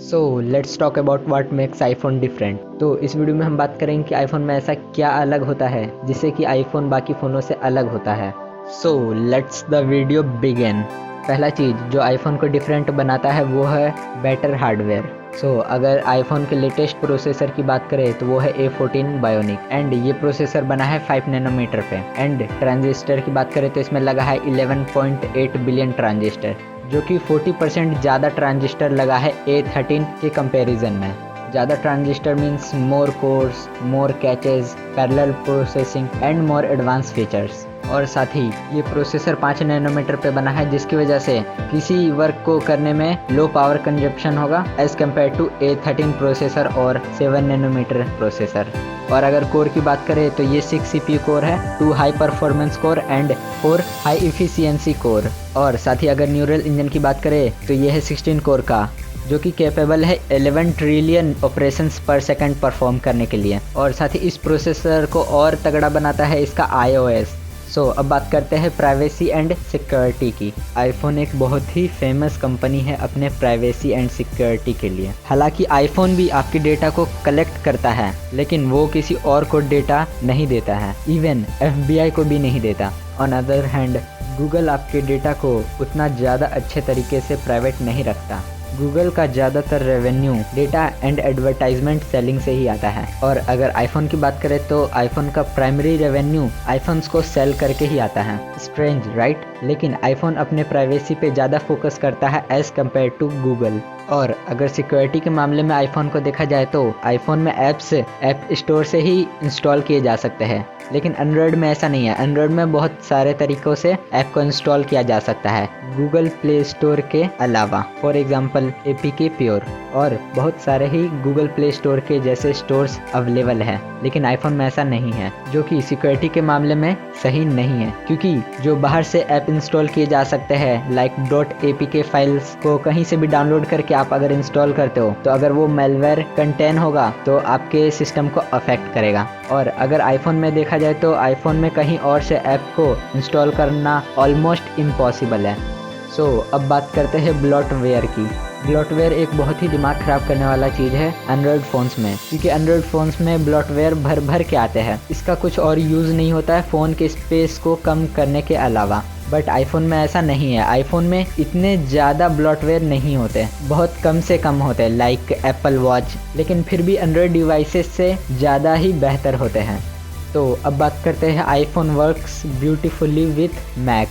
So let's talk about what makes iPhone different. तो इस video में हम बात करेंगे कि आईफोन में ऐसा क्या अलग होता है जिससे कि आईफोन बाकी फ़ोनों से अलग होता है। So let's the video begin. पहला चीज़ जो आईफोन को डिफरेंट बनाता है वो है बेटर हार्डवेयर। अगर आईफोन के लेटेस्ट प्रोसेसर की बात करें तो वो है A14 बायोनिक एंड ये प्रोसेसर बना है 5 नैनोमीटर पे। एंड ट्रांजिस्टर की बात करें तो इसमें लगा है 11.8 बिलियन ट्रांजिस्टर, जो कि 40% ज़्यादा ट्रांजिस्टर लगा है A13 के कंपैरिजन में। ज़्यादा transistor means more course, more catches, parallel processing and more advance features. और साथ ही ये प्रोसेसर 5 नैनोमीटर पे बना है, जिसकी वजह से किसी वर्क को करने में लो पावर कंजप्शन होगा as compare to A13 processor और 7 नैनोमीटर प्रोसेसर। और अगर कोर की बात करें तो ये 6 CPU कोर है, 2 high performance core and 4 high efficiency core. और साथ ही अगर न्यूरल इंजन की बात करें तो ये है 16 कोर का, जो कि कैपेबल है 11 ट्रिलियन ऑपरेशंस पर सेकंड परफॉर्म करने के लिए। और साथ ही इस प्रोसेसर को और तगड़ा बनाता है इसका iOS। अब बात करते हैं प्राइवेसी एंड सिक्योरिटी की। आईफोन एक बहुत ही फेमस कंपनी है अपने प्राइवेसी एंड सिक्योरिटी के लिए। हालांकि आईफोन भी आपके डेटा को कलेक्ट करता है, लेकिन वो किसी और को डेटा नहीं देता है, इवन FBI को भी नहीं देता। ऑन अदर हैंड गूगल आपके डेटा को उतना ज़्यादा अच्छे तरीके से प्राइवेट नहीं रखता। गूगल का ज़्यादातर revenue data and advertisement selling से ही आता है। और अगर आईफोन की बात करें तो आईफोन का प्राइमरी रेवेन्यू आईफोन्स को सेल करके ही आता है। Strange right? लेकिन आईफोन अपने प्राइवेसी पे ज़्यादा फोकस करता है एज कम्पेयर टू गूगल। और अगर सिक्योरिटी के मामले में आईफोन को देखा जाए तो आईफोन में ऐप्स ऐप स्टोर से ही इंस्टॉल किए जा सकते हैं, लेकिन एंड्रॉयड में ऐसा नहीं है। एंड्रॉयड में बहुत सारे तरीक़ों से ऐप को इंस्टॉल किया जा सकता है गूगल प्ले स्टोर के अलावा, फॉर एग्जांपल APK प्योर। और बहुत सारे ही गूगल प्ले स्टोर के जैसे स्टोर्स अवेलेबल है, लेकिन आईफोन में ऐसा नहीं है, जो कि सिक्योरिटी के मामले में सही नहीं है। क्योंकि जो बाहर से ऐप इंस्टॉल किए जा सकते हैं लाइक .apk फाइल्स को कहीं से भी डाउनलोड करके आप अगर इंस्टॉल करते हो तो अगर वो मेलवेयर कंटेन होगा तो आपके सिस्टम को अफेक्ट करेगा। और अगर आईफोन में देखा जाए तो आईफोन में कहीं और से ऐप को इंस्टॉल करना ऑलमोस्ट इम्पॉसिबल है। अब बात करते हैं ब्लॉटवेयर की। ब्लॉटवेयर एक बहुत ही दिमाग ख़राब करने वाला चीज़ है एंड्रॉयड फ़ोन्स में, क्योंकि एंड्रॉयड फ़ोन्स में ब्लॉटवेयर भर भर के आते हैं। इसका कुछ और यूज़ नहीं होता है फ़ोन के स्पेस को कम करने के अलावा। बट आईफोन में ऐसा नहीं है। आईफोन में इतने ज़्यादा ब्लॉटवेयर नहीं होते, बहुत कम से कम होते हैं लाइक एप्पल वॉच, लेकिन फिर भी एंड्रॉयड डिवाइसेस से ज़्यादा ही बेहतर होते हैं। अब बात करते हैं iPhone works beautifully with Mac.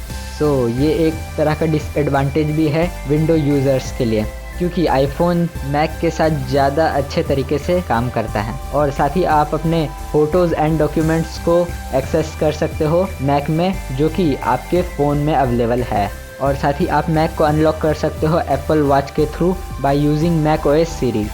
ये एक तरह का डिसएडवांटेज भी है विंडो यूज़र्स के लिए, क्योंकि आईफोन मैक के साथ ज़्यादा अच्छे तरीके से काम करता है। और साथ ही आप अपने फ़ोटोज़ एंड डॉक्यूमेंट्स को एक्सेस कर सकते हो मैक में, जो कि आपके फ़ोन में अवेलेबल है। और साथ ही आप मैक को अनलॉक कर सकते हो एप्पल वॉच के through by using macOS series.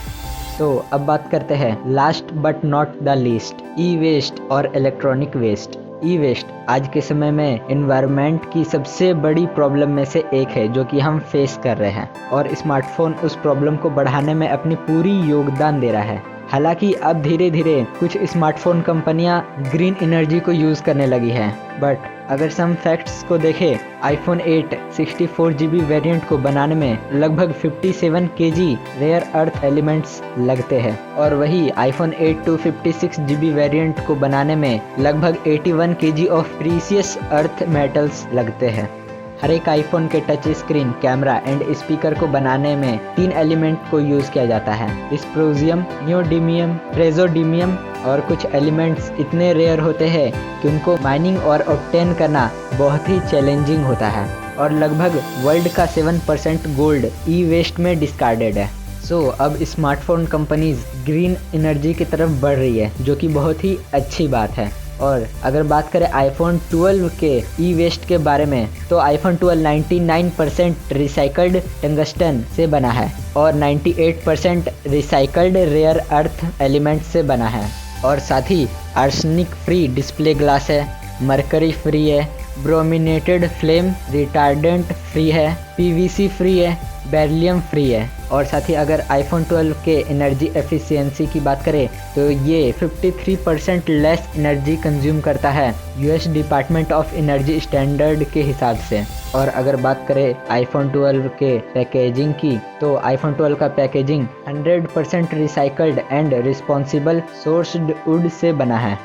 अब बात करते हैं last but not the least, e waste और इलेक्ट्रॉनिक वेस्ट। ई वेस्ट आज के समय में एनवायरनमेंट की सबसे बड़ी प्रॉब्लम में से एक है, जो कि हम फेस कर रहे हैं। और स्मार्टफोन उस प्रॉब्लम को बढ़ाने में अपनी पूरी योगदान दे रहा है। हालांकि अब धीरे धीरे कुछ स्मार्टफोन कंपनियां ग्रीन एनर्जी को यूज़ करने लगी हैं, बट अगर सम फैक्ट्स को देखें, आईफोन 8 64GB वेरिएंट को बनाने में लगभग 57 kg रेयर अर्थ एलिमेंट्स लगते हैं, और वही आईफोन 8 to 56GB वेरिएंट को बनाने में लगभग 81 kg of precious earth metals लगते हैं। हर एक आईफोन के touch screen, camera and speaker को बनाने में 3 एलिमेंट को यूज़ किया जाता है, डिस्प्रोजियम, नियोडीमियम, ट्रेजोडीमियम। और कुछ एलिमेंट्स इतने रेयर होते हैं कि उनको माइनिंग और ऑब्टेन करना बहुत ही चैलेंजिंग होता है। और लगभग वर्ल्ड का 7% गोल्ड ई वेस्ट में डिस्कार्डेड है। अब स्मार्टफोन कंपनीज ग्रीन एनर्जी की तरफ बढ़ रही है, जो कि बहुत ही अच्छी बात है। और अगर बात करें आईफोन 12 के ई वेस्ट के बारे में, तो आईफोन 12 99% रिसाइकल्ड टंगस्टन से बना है और 98% रिसाइकल्ड रेयर अर्थ एलिमेंट से बना है। और साथ ही आर्सेनिक फ्री डिस्प्ले ग्लास है, मरकरी फ्री है, ब्रोमिनेटेड फ्लेम रिटार्डेंट फ्री है, PVC फ्री है, बेरिलियम फ्री है। और साथ ही अगर iPhone 12 के एनर्जी एफिशिएंसी की बात करें तो ये 53% लेस एनर्जी कंज्यूम करता है US department of energy standard के हिसाब से। और अगर बात करें iPhone 12 के पैकेजिंग की तो iPhone 12 का packaging 100% recycled and responsible sourced would say बना है।